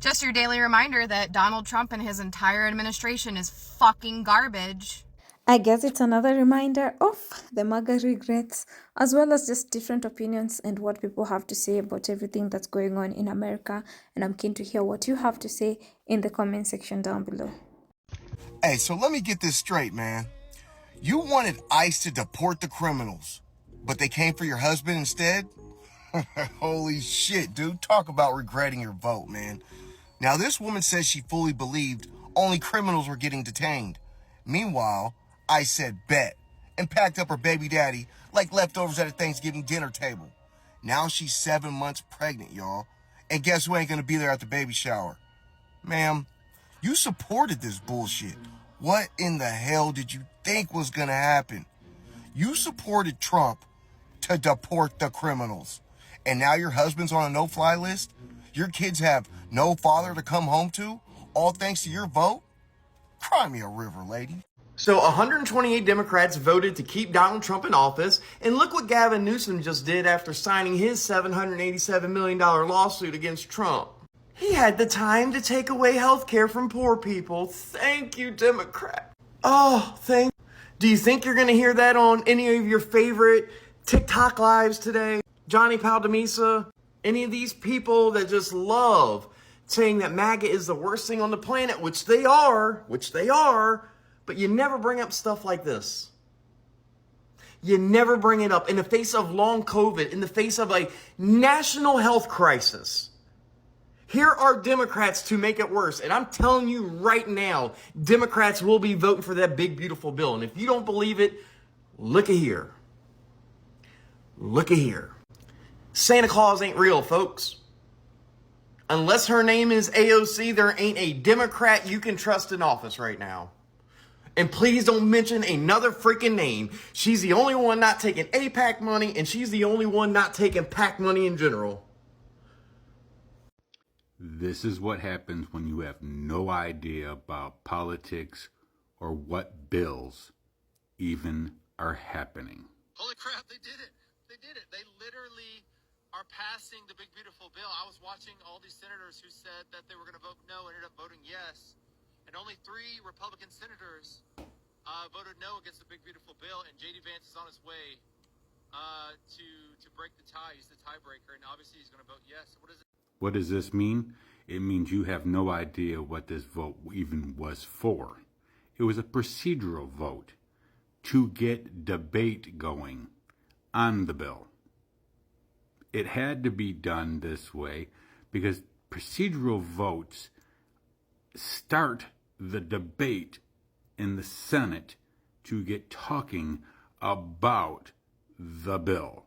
Just your daily reminder that Donald Trump and his entire administration is fucking garbage. I guess it's another reminder of the MAGA regrets, as well as just different opinions and what people have to say about everything that's going on in America. And I'm keen to hear what you have to say in the comment section down below. Hey, so let me get this straight, man. You wanted ICE to deport the criminals, but they came for your husband instead? Holy shit, dude. Talk about regretting your vote, man. Now, this woman says she fully believed only criminals were getting detained. Meanwhile, ICE said bet and packed up her baby daddy like leftovers at a Thanksgiving dinner table. Now she's 7 months pregnant, y'all. And guess who ain't gonna be there at the baby shower? Ma'am, you supported this bullshit. What in the hell did you think was gonna happen? You supported Trump to deport the criminals. And now your husband's on a no-fly list? Your kids have no father to come home to? All thanks to your vote? Cry me a river, lady. So 128 Democrats voted to keep Donald Trump in office, and look what Gavin Newsom just did after signing his $787 million lawsuit against Trump. He had the time to take away health care from poor people. Thank you, Democrat. Oh, thank you. Do you think you're going to hear that on any of your favorite TikTok lives today? Johnny Paldemisa? Any of these people that just love saying that MAGA is the worst thing on the planet, which they are, but you never bring up stuff like this. You never bring it up in the face of long COVID, in the face of a national health crisis. Here are Democrats to make it worse. And I'm telling you right now, Democrats will be voting for that big, beautiful bill. And if you don't believe it, look at here. Look at here. Santa Claus ain't real, folks. Unless her name is AOC, there ain't a Democrat you can trust in office right now. And please don't mention another freaking name. She's the only one not taking APAC money, and she's the only one not taking PAC money in general. This is what happens when you have no idea about politics or what bills even are happening. Holy crap, they did it. They did it. They literally are passing the big, beautiful bill. I was watching all these senators who said that they were going to vote no, ended up voting yes. And only 3 Republican senators voted no against the big, beautiful bill. And J.D. Vance is on his way to break the tie. He's the tiebreaker. And obviously he's going to vote yes. What does this mean? It means you have no idea what this vote even was for. It was a procedural vote to get debate going on the bill. It had to be done this way because procedural votes start the debate in the Senate to get talking about the bill.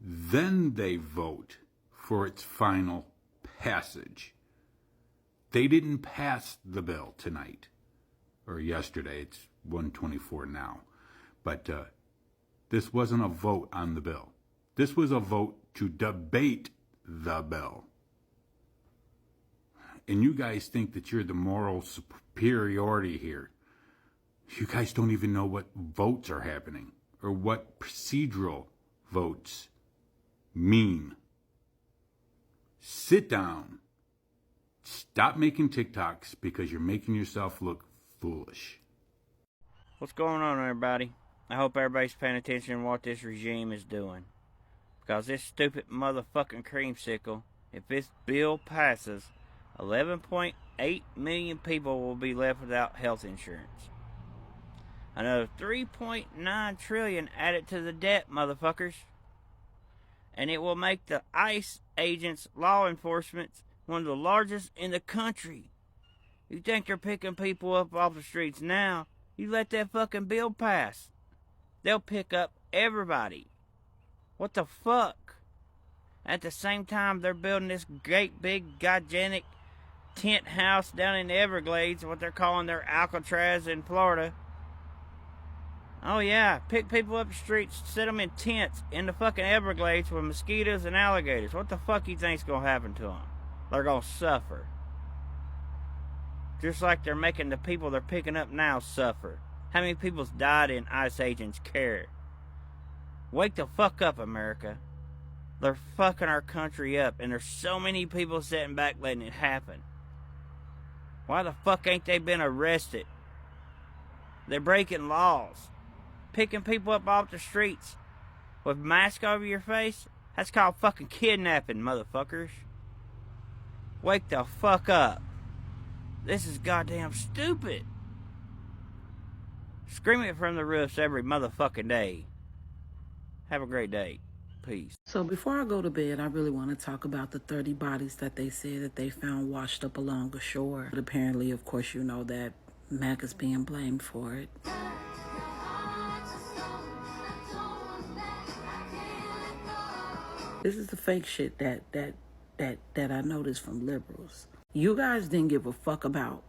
Then they vote for its final passage. They didn't pass the bill tonight or yesterday. It's 1:24 now. But this wasn't a vote on the bill. This was a vote to debate the bill. And you guys think that you're the moral superiority here. You guys don't even know what votes are happening or what procedural votes mean. Sit down. Stop making TikToks because you're making yourself look foolish. What's going on, everybody? I hope everybody's paying attention to what this regime is doing. Because this stupid motherfucking creamsicle, if this bill passes, 11.8 million people will be left without health insurance. Another 3.9 trillion added to the debt, motherfuckers. And it will make the ICE agents, law enforcement, one of the largest in the country. You think they're picking people up off the streets now? You let that fucking bill pass. They'll pick up everybody. What the fuck? At the same time, they're building this great big gigantic tent house down in the Everglades, what they're calling their Alcatraz in Florida. Oh yeah, pick people up the streets, sit them in tents in the fucking Everglades with mosquitoes and alligators. What the fuck you think's gonna happen to them? They're gonna suffer. Just like they're making the people they're picking up now suffer. How many people's died in ICE agents' care? Wake the fuck up, America. They're fucking our country up, and there's so many people sitting back letting it happen. Why the fuck ain't they been arrested? They're breaking laws. Picking people up off the streets with masks over your face? That's called fucking kidnapping, motherfuckers. Wake the fuck up. This is goddamn stupid. Scream it from the roofs every motherfucking day. Have a great day. Peace. So before I go to bed, I really want to talk about the 30 bodies that they said that they found washed up along the shore. But apparently, of course, you know that MAGA's being blamed for it. This is the fake shit that I noticed from liberals. You guys didn't give a fuck about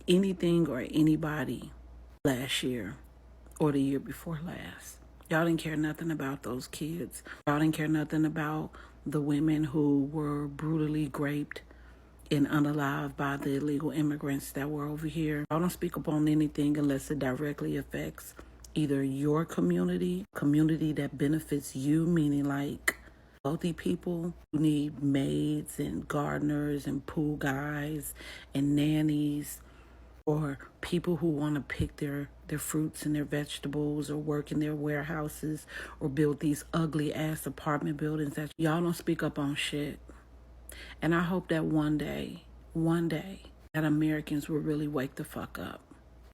anything or anybody last year or the year before last. Y'all didn't care nothing about those kids. Y'all didn't care nothing about the women who were brutally raped and unalived by the illegal immigrants that were over here. Y'all don't speak up on anything unless it directly affects either your community that benefits you, meaning like wealthy people who need maids and gardeners and pool guys and nannies, or people who want to pick their fruits and their vegetables or work in their warehouses or build these ugly ass apartment buildings that y'all don't speak up on shit. And I hope that one day, that Americans will really wake the fuck up.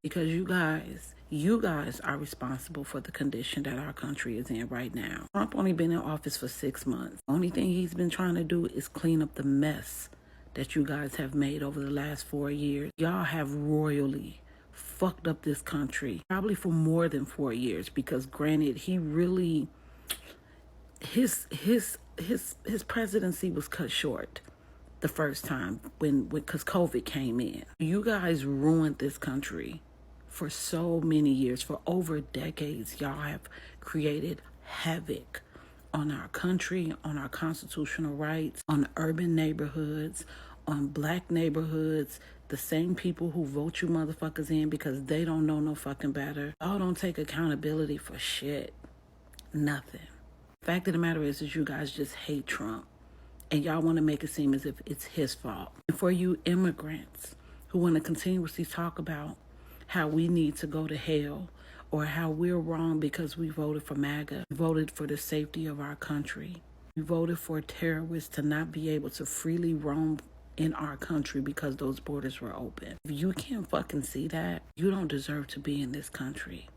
Because you guys are responsible for the condition that our country is in right now. Trump only been in office for 6 months. The only thing he's been trying to do is clean up the mess that you guys have made over the last 4 years. Y'all have royally fucked up this country, probably for more than 4 years, because granted, he really, his presidency was cut short the first time because COVID came in. You guys ruined this country for so many years. For over decades, y'all have created havoc on our country, on our constitutional rights, on urban neighborhoods, on black neighborhoods, the same people who vote you motherfuckers in because they don't know no fucking better. Y'all don't take accountability for shit. Nothing. Fact of the matter is you guys just hate Trump. And y'all want to make it seem as if it's his fault. And for you immigrants who want to continuously talk about how we need to go to hell, or how we're wrong because we voted for MAGA, we voted for the safety of our country. We voted for terrorists to not be able to freely roam in our country because those borders were open. If you can't fucking see that, you don't deserve to be in this country.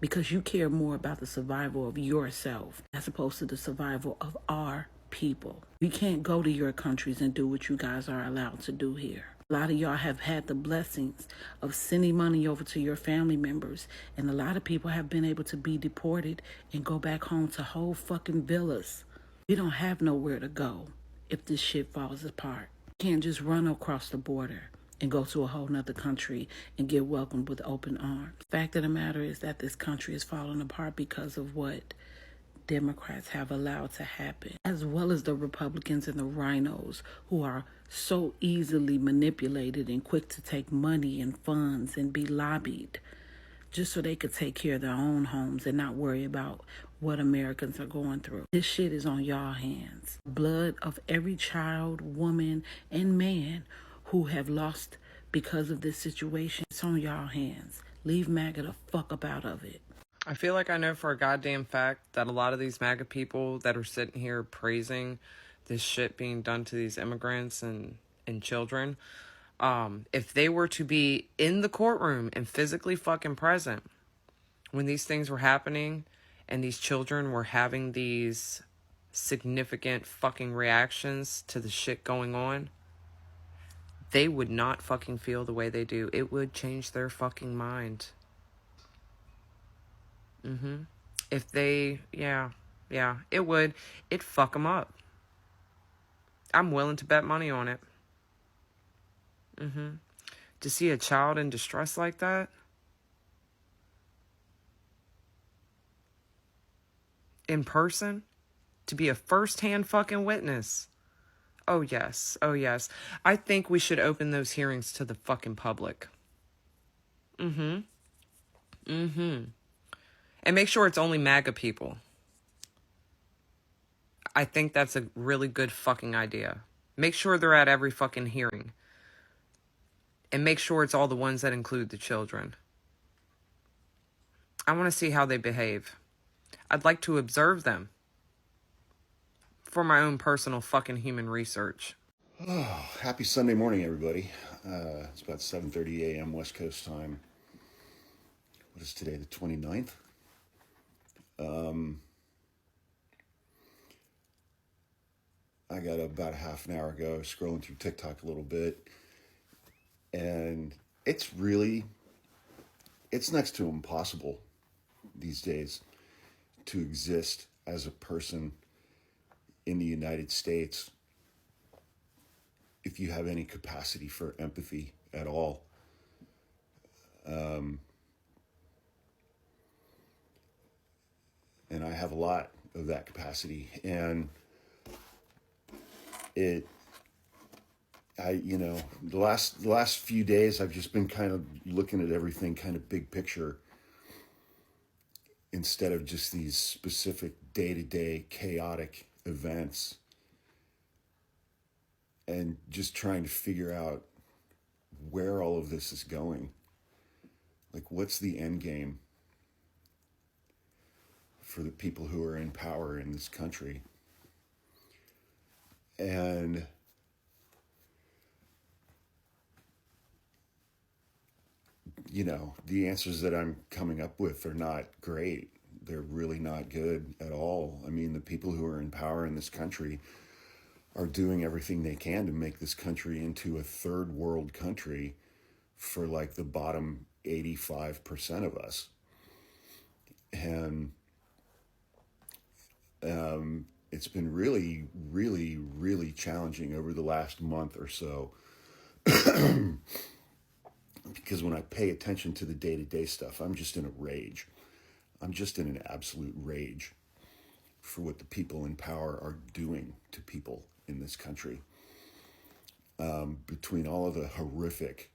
Because you care more about the survival of yourself as opposed to the survival of our people. We can't go to your countries and do what you guys are allowed to do here. A lot of y'all have had the blessings of sending money over to your family members, and a lot of people have been able to be deported and go back home to whole fucking villas. We don't have nowhere to go if this shit falls apart. You can't just run across the border and go to a whole nother country and get welcomed with open arms. Fact of the matter is that this country is falling apart because of what Democrats have allowed to happen, as well as the Republicans and the rhinos who are so easily manipulated and quick to take money and funds and be lobbied just so they could take care of their own homes and not worry about what Americans are going through. This shit is on y'all hands. Blood of every child, woman, and man who have lost because of this situation, it's on y'all hands. Leave MAGA the fuck up out of it. I feel like I know for a goddamn fact that a lot of these MAGA people that are sitting here praising this shit being done to these immigrants and children, if they were to be in the courtroom and physically fucking present when these things were happening and these children were having these significant fucking reactions to the shit going on, they would not fucking feel the way they do. It would change their fucking mind. If they, yeah, it would. It'd fuck them up. I'm willing to bet money on it. To see a child in distress like that, in person, to be a first-hand fucking witness. Oh yes. I think we should open those hearings to the fucking public. And make sure it's only MAGA people. I think that's a really good fucking idea. Make sure they're at every fucking hearing. And make sure it's all the ones that include the children. I want to see how they behave. I'd like to observe them for my own personal fucking human research. Oh, happy Sunday morning, everybody. It's about 7:30 a.m. West Coast time. What is today, the 29th? I got about a half an hour ago scrolling through TikTok a little bit, and it's next to impossible these days to exist as a person in the United States if you have any capacity for empathy at all. And I have a lot of that capacity, and the last few days I've just been kind of looking at everything kind of big picture instead of just these specific day-to-day chaotic events, and just trying to figure out where all of this is going. Like, what's the end game for the people who are in power in this country? And the answers that I'm coming up with are not great. They're really not good at all. I mean, the people who are in power in this country are doing everything they can to make this country into a third world country for like the bottom 85% of us. And it's been really, really, really challenging over the last month or so. Because when I pay attention to the day-to-day stuff, I'm just in a rage. I'm just in an absolute rage for what the people in power are doing to people in this country. Between all of the horrific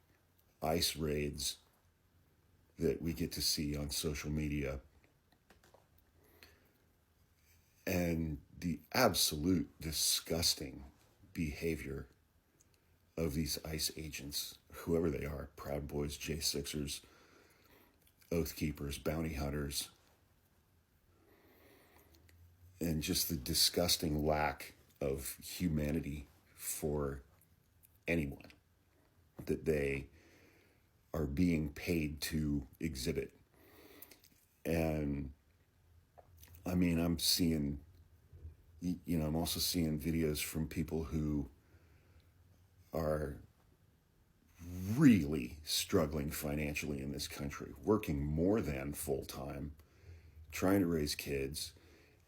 ICE raids that we get to see on social media and the absolute disgusting behavior of these ICE agents, whoever they are, Proud Boys, J6ers, Oath Keepers, bounty hunters, and just the disgusting lack of humanity for anyone that they are being paid to exhibit. And I mean, I'm also seeing videos from people who are really struggling financially in this country, working more than full time, trying to raise kids.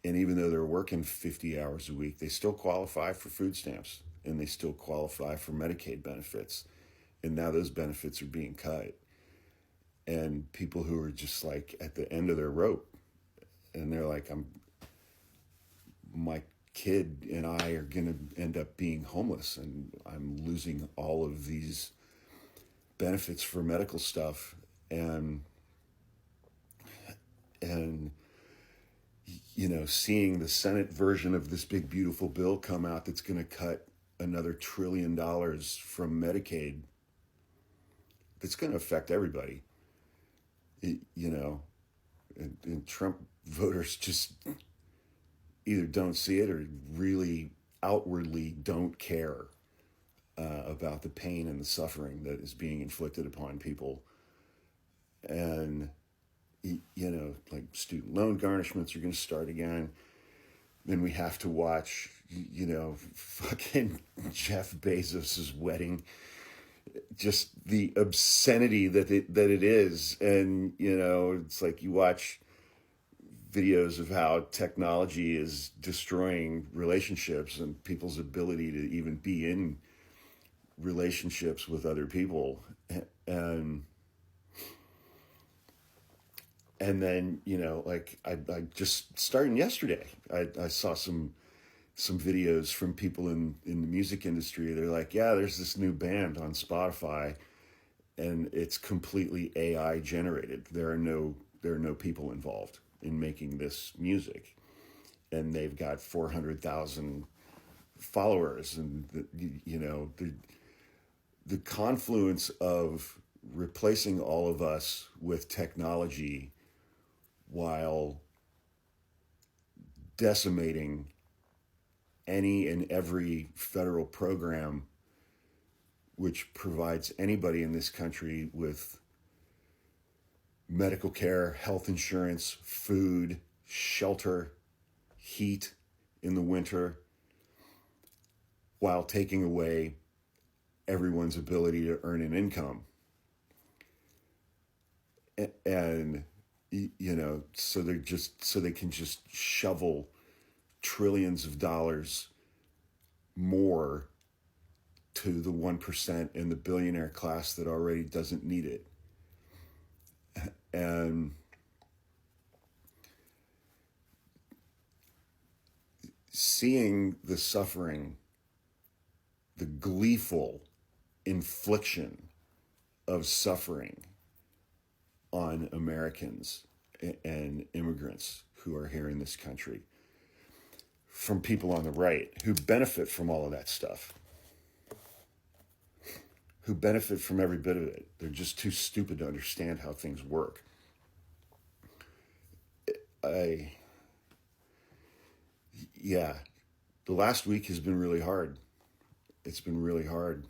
And even though they're working 50 hours a week, they still qualify for food stamps and they still qualify for Medicaid benefits. And now those benefits are being cut. And people who are just like at the end of their rope, and they're like, my kid and I are going to end up being homeless, and I'm losing all of these benefits for medical stuff. And seeing the Senate version of this big, beautiful bill come out that's going to cut another $1 trillion from Medicaid, that's going to affect everybody. And Trump voters just either don't see it or really outwardly don't care about the pain and the suffering that is being inflicted upon people. And, like student loan garnishments are going to start again. Then we have to watch, fucking Jeff Bezos's wedding. Just the obscenity that it is. And, it's like you watch videos of how technology is destroying relationships and people's ability to even be in relationships with other people. And then, like I just starting yesterday, I saw some videos from people in the music industry. They're like, yeah, there's this new band on Spotify and it's completely AI generated. There are no people involved in making this music. and they've got 400,000 followers, and the confluence of replacing all of us with technology while decimating any and every federal program which provides anybody in this country with medical care, health insurance, food, shelter, heat in the winter, while taking away everyone's ability to earn an income. And, so they can just shovel trillions of dollars more to the 1% in the billionaire class that already doesn't need it. And seeing the suffering, the gleeful infliction of suffering on Americans and immigrants who are here in this country from people on the right who benefit from all of that stuff, who benefit from every bit of it. They're just too stupid to understand how things work. The last week has been really hard. It's been really hard.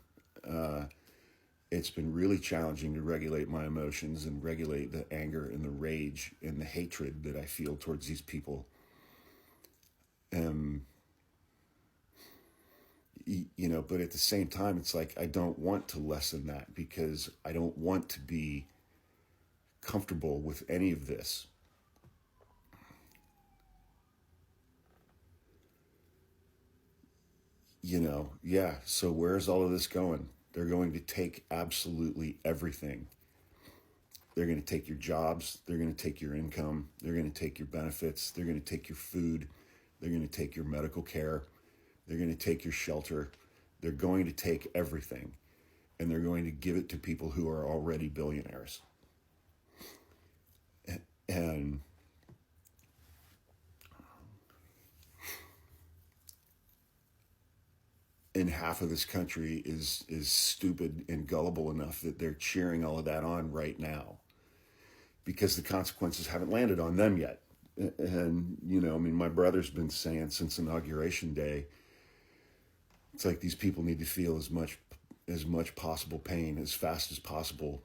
It's been really challenging to regulate my emotions and regulate the anger and the rage and the hatred that I feel towards these people. But at the same time, it's like I don't want to lessen that because I don't want to be comfortable with any of this. So where's all of this going? They're going to take absolutely everything. They're going to take your jobs. They're going to take your income. They're going to take your benefits. They're going to take your food. They're going to take your medical care. They're going to take your shelter. They're going to take everything. And they're going to give it to people who are already billionaires. And half of this country is stupid and gullible enough that they're cheering all of that on right now because the consequences haven't landed on them yet. And, my brother's been saying since Inauguration Day, it's like these people need to feel as much possible pain as fast as possible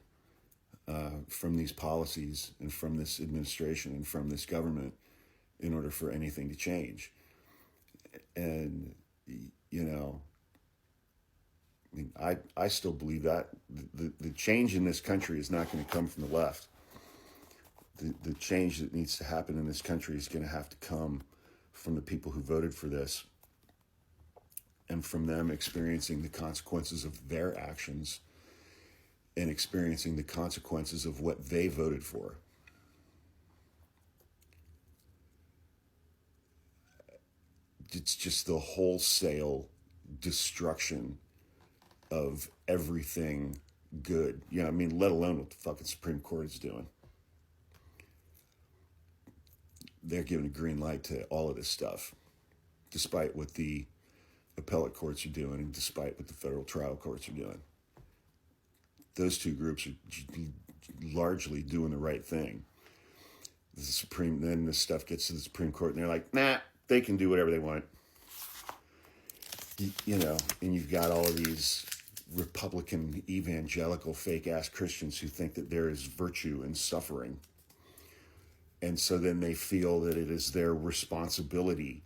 from these policies and from this administration and from this government in order for anything to change. And, I still believe that the change in this country is not going to come from the left. The change that needs to happen in this country is going to have to come from the people who voted for this and from them experiencing the consequences of their actions and experiencing the consequences of what they voted for. It's just the wholesale destruction of everything good. Let alone what the fucking Supreme Court is doing. They're giving a green light to all of this stuff, despite what the appellate courts are doing and despite what the federal trial courts are doing. Those two groups are largely doing the right thing. Then this stuff gets to the Supreme Court and they're like, nah, they can do whatever they want. And you've got all of these Republican, evangelical, fake-ass Christians who think that there is virtue in suffering. And so then they feel that it is their responsibility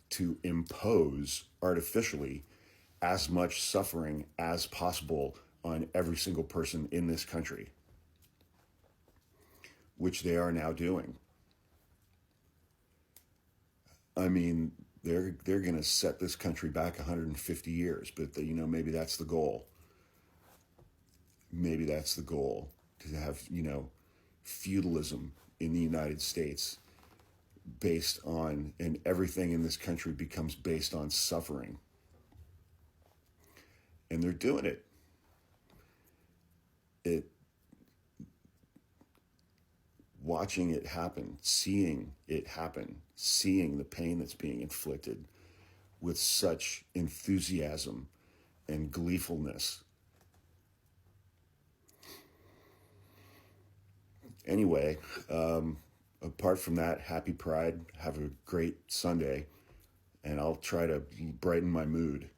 to impose artificially as much suffering as possible on every single person in this country, which they are now doing. They're going to set this country back 150 years, but maybe that's the goal. Maybe that's the goal, to have, feudalism in the United States based on, and everything in this country becomes based on suffering. And they're doing it. watching it happen, seeing it happen, seeing the pain that's being inflicted with such enthusiasm and gleefulness. Anyway, apart from that, happy Pride. Have a great Sunday, and I'll try to brighten my mood.